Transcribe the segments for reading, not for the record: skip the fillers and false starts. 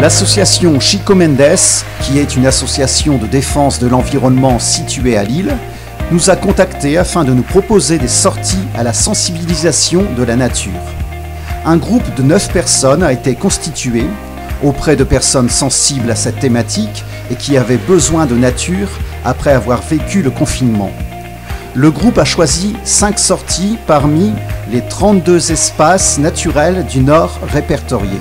L'association Chico Mendes, qui est une association de défense de l'environnement située à Lille, nous a contactés afin de nous proposer des sorties à la sensibilisation de la nature. Un groupe de 9 personnes a été constitué auprès de personnes sensibles à cette thématique et qui avaient besoin de nature après avoir vécu le confinement. Le groupe a choisi 5 sorties parmi les 32 espaces naturels du Nord répertoriés.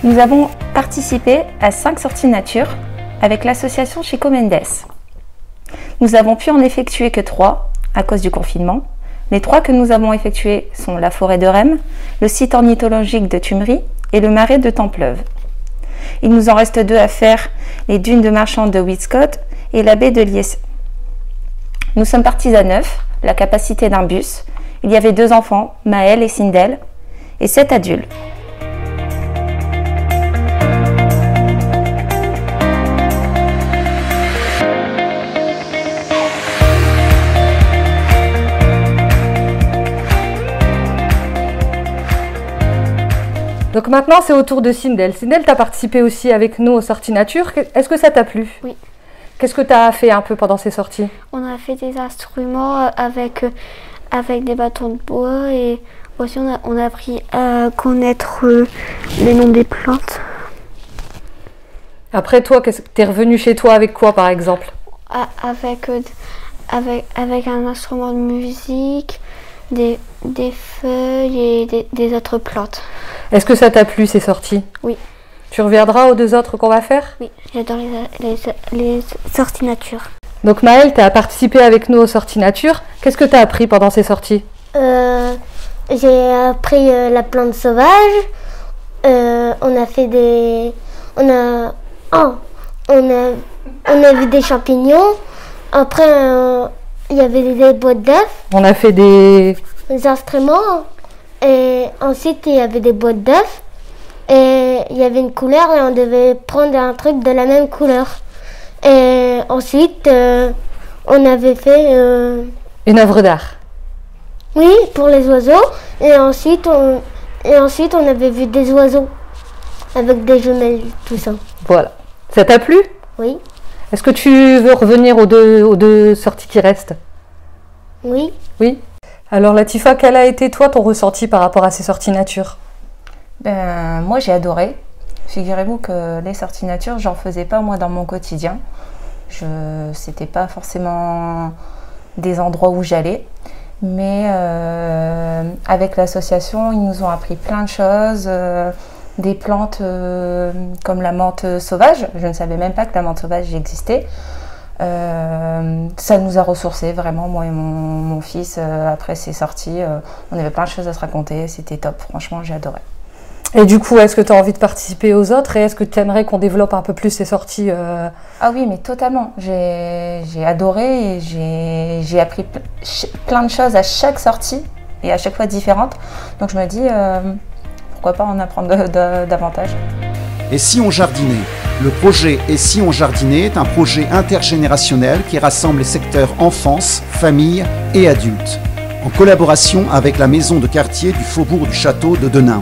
Nous avons participé à 5 sorties nature avec l'association Chico Mendes. Nous avons pu en effectuer que 3 à cause du confinement. Les 3 que nous avons effectués sont la forêt de Rhêmes, le site ornithologique de Tumeries et le marais de Templeuve. Il nous en reste 2 à faire, les dunes de Marchand de Widscott et la baie de Liesse. Nous sommes partis à 9, la capacité d'un bus. Il y avait 2 enfants, Maël et Sindel, et 7 adultes. Donc maintenant, c'est au tour de Sindel. Sindel, tu as participé aussi avec nous aux sorties nature. Est-ce que ça t'a plu? Oui. Qu'est-ce que tu as fait un peu pendant ces sorties? On a fait des instruments avec des bâtons de bois et aussi on a appris à connaître les noms des plantes. Après toi, t'es revenu chez toi avec quoi par exemple? Avec un instrument de musique, des feuilles et des autres plantes. Est-ce que ça t'a plu ces sorties? Oui. Tu reviendras aux 2 autres qu'on va faire? Oui, j'adore les sorties nature. Donc Maëlle, tu as participé avec nous aux sorties nature. Qu'est-ce que tu as appris pendant ces sorties? J'ai appris la plante sauvage. On a fait des... On a vu des champignons. Après, il y avait des boîtes d'œufs. On a fait des instruments. Et ensuite, il y avait des boîtes d'œufs. Et il y avait une couleur et on devait prendre un truc de la même couleur. Et ensuite, on avait fait... une œuvre d'art. Oui, pour les oiseaux. Et ensuite, on avait vu des oiseaux avec des jumelles, tout ça. Voilà. Ça t'a plu? Oui. Est-ce que tu veux revenir aux deux sorties qui restent? Oui. Oui. Alors Latifa, quel a été toi ton ressenti par rapport à ces sorties nature? Moi j'ai adoré. Figurez-vous que les sorties nature, j'en faisais pas moi dans mon quotidien. C'était pas forcément des endroits où j'allais. Mais avec l'association, ils nous ont appris plein de choses. Des plantes comme la menthe sauvage. Je ne savais même pas que la menthe sauvage existait. Ça nous a ressourcés vraiment, moi et mon fils. Après ces sorties, on avait plein de choses à se raconter. C'était top. Franchement, j'ai adoré. Et du coup, est-ce que tu as envie de participer aux autres et est-ce que tu aimerais qu'on développe un peu plus ces sorties Ah oui, mais totalement. J'ai adoré et j'ai appris plein de choses à chaque sortie et à chaque fois différentes. Donc je me dis, pourquoi pas en apprendre davantage. Et si on jardinait? Le projet Et si on jardinait est un projet intergénérationnel qui rassemble les secteurs enfance, famille et adultes, en collaboration avec la maison de quartier du faubourg du Château de Denain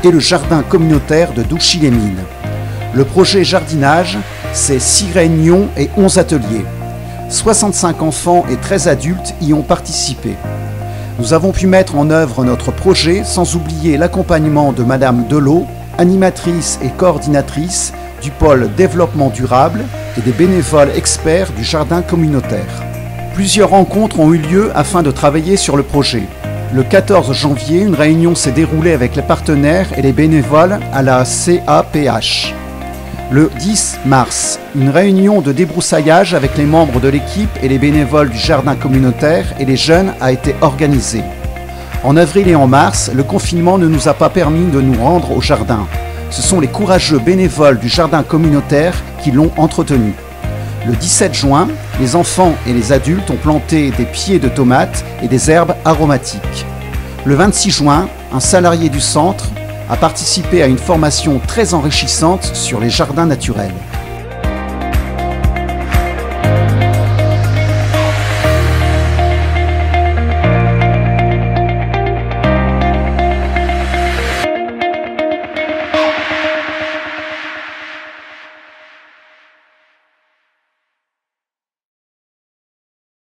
et le jardin communautaire de Douchy-les-Mines. Le projet jardinage, c'est 6 réunions et 11 ateliers. 65 enfants et 13 adultes y ont participé. Nous avons pu mettre en œuvre notre projet sans oublier l'accompagnement de Madame Delot, animatrice et coordinatrice du pôle développement durable et des bénévoles experts du jardin communautaire. Plusieurs rencontres ont eu lieu afin de travailler sur le projet. Le 14 janvier, une réunion s'est déroulée avec les partenaires et les bénévoles à la CAPH. Le 10 mars, une réunion de débroussaillage avec les membres de l'équipe et les bénévoles du jardin communautaire et les jeunes a été organisée. En avril et en mars, le confinement ne nous a pas permis de nous rendre au jardin. Ce sont les courageux bénévoles du jardin communautaire qui l'ont entretenu. Le 17 juin, les enfants et les adultes ont planté des pieds de tomates et des herbes aromatiques. Le 26 juin, un salarié du centre a participé à une formation très enrichissante sur les jardins naturels.